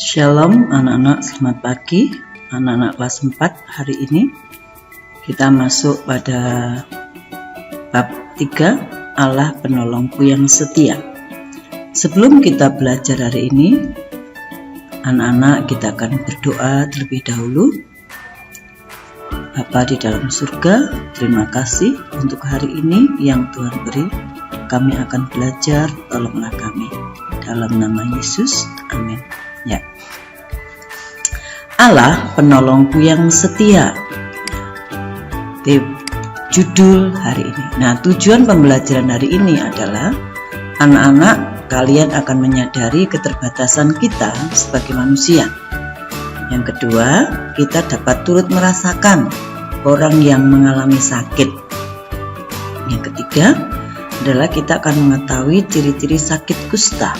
Shalom anak-anak, selamat pagi anak-anak kelas 4. Hari ini kita masuk pada bab 3, Allah penolongku yang setia. Sebelum kita belajar hari ini, anak-anak kita akan berdoa terlebih dahulu. Bapa di dalam surga, terima kasih untuk hari ini yang Tuhan beri. Kami akan belajar, tolonglah kami. Dalam nama Yesus, amin. Ya. Allah penolongku yang setia. Judul hari ini. Nah, tujuan pembelajaran hari ini adalah anak-anak kalian akan menyadari keterbatasan kita sebagai manusia. Yang kedua, kita dapat turut merasakan orang yang mengalami sakit. Yang ketiga adalah kita akan mengetahui ciri-ciri sakit kusta.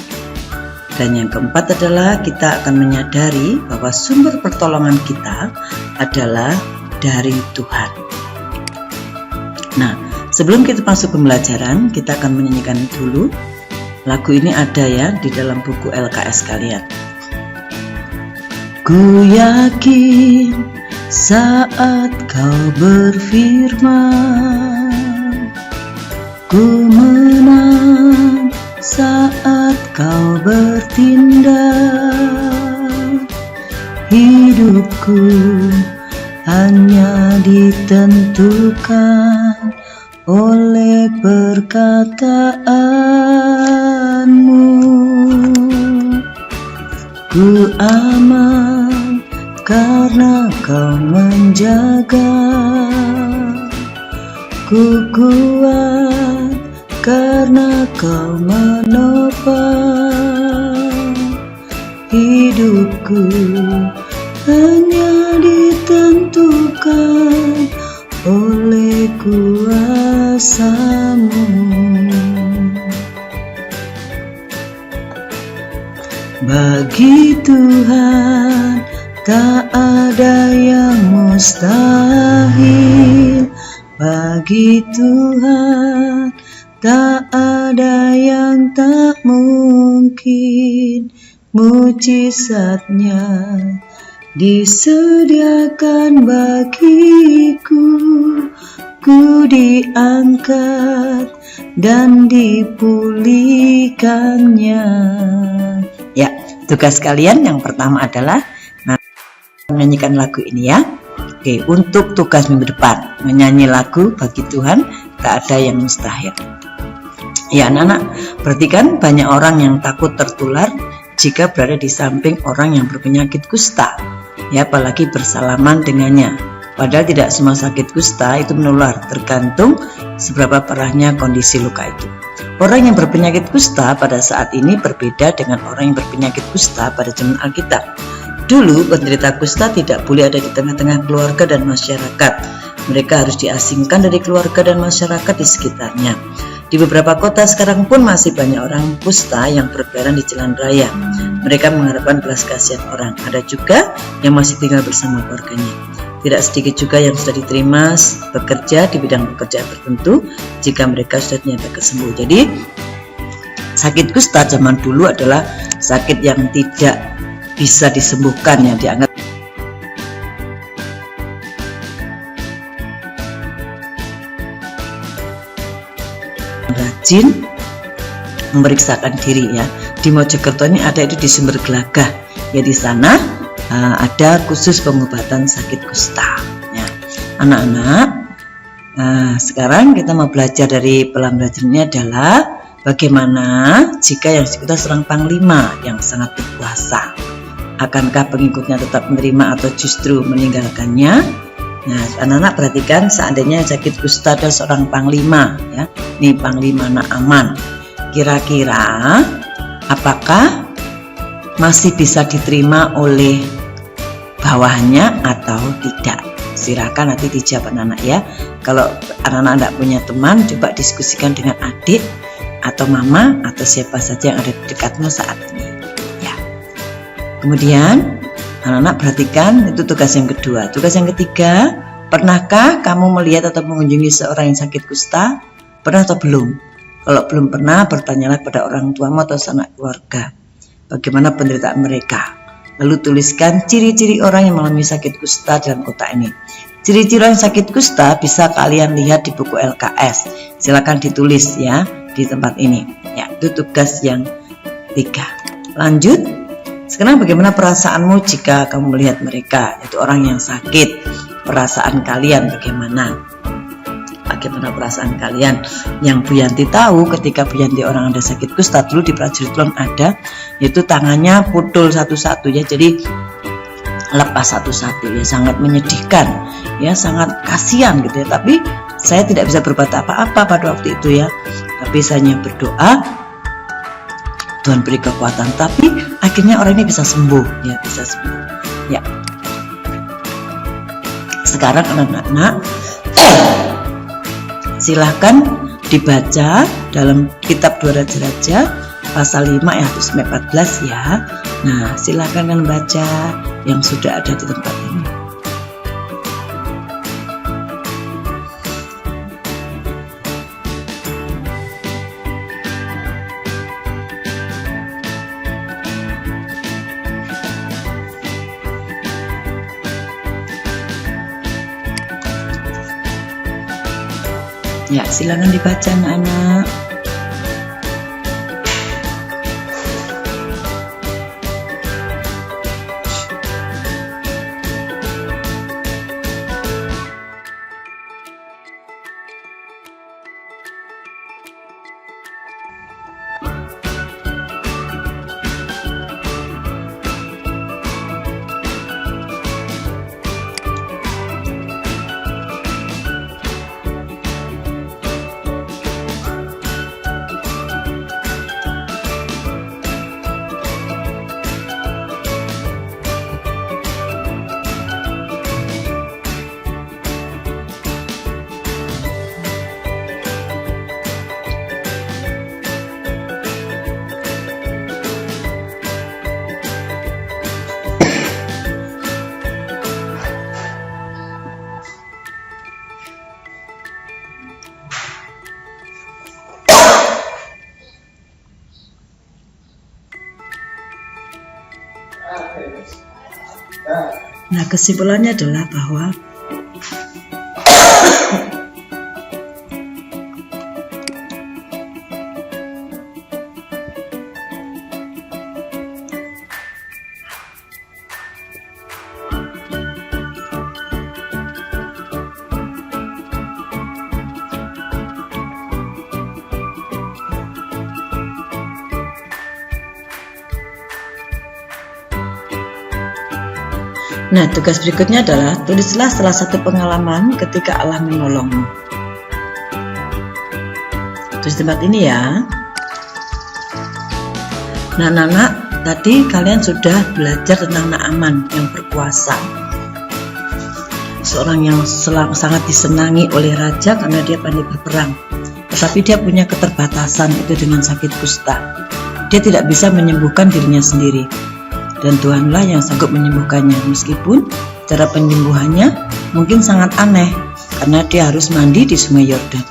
Dan yang keempat adalah kita akan menyadari bahwa sumber pertolongan kita adalah dari Tuhan. Nah, sebelum kita masuk pembelajaran, kita akan menyanyikan dulu. Lagu ini ada ya di dalam buku LKS kalian. Ku yakin saat kau berfirman, ku menang saat kau bertindak. Hidupku hanya ditentukan oleh perkataanmu. Ku aman karena kau menjaga, ku kuat karena kau menopang. Hidupku hanya ditentukan oleh kuasa-Mu. Bagi Tuhan tak ada yang mustahil. Bagi Tuhan tak ada yang tak mungkin. Mujizatnya disediakan bagiku. Ku diangkat dan dipulihkannya. Ya, tugas kalian yang pertama adalah menyanyikan lagu ini ya. Oke, untuk tugas minggu depan, menyanyi lagu Bagi Tuhan tak ada yang mustahil. Ya anak-anak, perhatikan banyak orang yang takut tertular jika berada di samping orang yang berpenyakit kusta, ya apalagi bersalaman dengannya. Padahal tidak semua sakit kusta itu menular, tergantung seberapa parahnya kondisi luka itu. Orang yang berpenyakit kusta pada saat ini berbeda dengan orang yang berpenyakit kusta pada zaman Alkitab. Dulu penderita kusta tidak boleh ada di tengah-tengah keluarga dan masyarakat. Mereka harus diasingkan dari keluarga dan masyarakat di sekitarnya. Di beberapa kota sekarang pun masih banyak orang kusta yang berkeliaran di jalan raya. Mereka mengharapkan belas kasihan orang. Ada juga yang masih tinggal bersama keluarganya. Tidak sedikit juga yang sudah diterima bekerja di bidang pekerjaan tertentu jika mereka sudah dinyatakan sembuh. Jadi sakit kusta zaman dulu adalah sakit yang tidak bisa disembuhkan, yang dianggap rajin memeriksakan diri ya. Di Mojokerto ini ada itu di Sumber Gelagah. Ya di sana ada khusus pengobatan sakit kusta. Ya. Anak-anak, sekarang kita mau belajar dari pembelajaran ini adalah bagaimana jika yang kita seorang panglima yang sangat berkuasa. Akankah pengikutnya tetap menerima atau justru meninggalkannya? Nah, anak-anak perhatikan seandainya sakit kusta adalah seorang panglima, ya, ini Panglima Naaman. Kira-kira apakah masih bisa diterima oleh bawahannya atau tidak? Silakan nanti dijawab anak-anak ya. Kalau anak-anak tidak punya teman, coba diskusikan dengan adik atau mama atau siapa saja yang ada di dekatmu saat ini. Ya. Kemudian anak-anak perhatikan, itu tugas yang kedua. Tugas yang ketiga, pernahkah kamu melihat atau mengunjungi seorang yang sakit kusta? Pernah atau belum? Kalau belum pernah, bertanyalah pada orang tuamu atau sanak keluarga bagaimana penderitaan mereka. Lalu tuliskan ciri-ciri orang yang mengalami sakit kusta dalam kotak ini. Ciri-ciri orang sakit kusta bisa kalian lihat di buku LKS. Silakan ditulis ya di tempat ini. Ya, itu tugas yang 3. Lanjut. Sekarang bagaimana perasaanmu jika kamu melihat mereka, yaitu orang yang sakit? Perasaan kalian bagaimana? Bagaimana perasaan kalian? Yang Bu Yanti tahu, ketika Bu Yanti orang ada sakit kusta, dulu di prajurit Kulon ada, yaitu tangannya putul satu-satu ya, jadi lepas satu-satu ya, sangat menyedihkan ya, sangat kasihan gitu ya. Tapi saya tidak bisa berbuat apa-apa pada waktu itu ya, tapi saya hanya berdoa Tuhan beri kekuatan, tapi akhirnya orang ini bisa sembuh ya, bisa sembuh ya. Sekarang anak-anak silahkan dibaca dalam kitab 2 Raja-Raja pasal 5 ayat 14 ya. Nah, silahkan kan baca yang sudah ada di tempat ini. Ya, silakan dibaca anak-anak. Nah, kesimpulannya adalah bahwa nah, tugas berikutnya adalah tulislah salah satu pengalaman ketika Allah menolongmu. Tulis tempat ini ya. Nah, anak-anak, tadi kalian sudah belajar tentang Naaman yang berkuasa. Seorang yang sangat disenangi oleh raja karena dia pandai berperang. Tetapi dia punya keterbatasan, itu dengan sakit kusta. Dia tidak bisa menyembuhkan dirinya sendiri. Dan Tuhanlah yang sanggup menyembuhkannya, meskipun cara penyembuhannya mungkin sangat aneh karena dia harus mandi di sungai Yordan.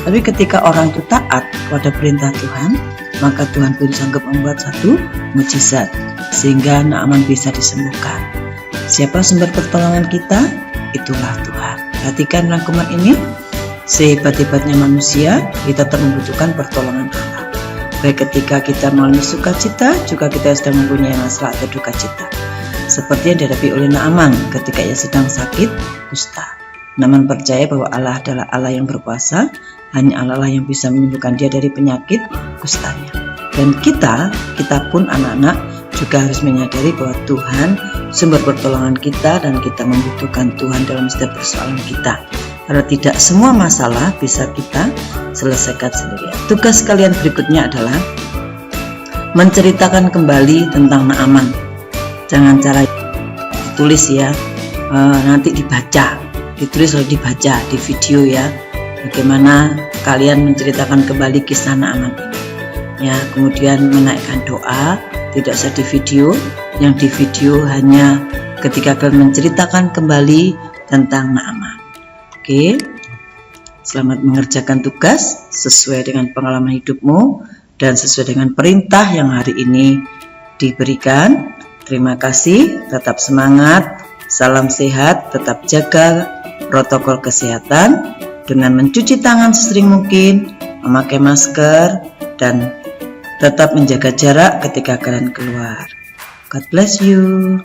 Tapi ketika orang itu taat kepada perintah Tuhan, maka Tuhan pun sanggup membuat satu mukjizat sehingga Naaman bisa disembuhkan. Siapa sumber pertolongan kita? Itulah Tuhan. Perhatikan rangkuman ini, sehebat-hebatnya manusia, kita tetap membutuhkan pertolongan Allah. Baik ketika kita mengalami sukacita, juga kita sedang mempunyai masalah atau duka cita. Seperti yang dihadapi oleh Naaman ketika ia sedang sakit kusta. Naaman percaya bahwa Allah adalah Allah yang berkuasa, hanya Allah yang bisa menyembuhkan dia dari penyakit kustanya. Dan kita pun anak-anak juga harus menyadari bahwa Tuhan sumber pertolongan kita dan kita membutuhkan Tuhan dalam setiap persoalan kita. Karena tidak semua masalah bisa kita selesaikan sendiri. Tugas kalian berikutnya adalah menceritakan kembali tentang Naaman. Jangan cara ditulis ya, nanti dibaca, ditulis lalu dibaca di video ya. Bagaimana kalian menceritakan kembali kisah Naaman ini. Ya, kemudian menaikkan doa, tidak usah di video. Yang di video hanya ketika kalian menceritakan kembali tentang Naaman. Oke, selamat mengerjakan tugas sesuai dengan pengalaman hidupmu dan sesuai dengan perintah yang hari ini diberikan. Terima kasih, tetap semangat, salam sehat, tetap jaga protokol kesehatan dengan mencuci tangan sesering mungkin, memakai masker, dan tetap menjaga jarak ketika kalian keluar. God bless you.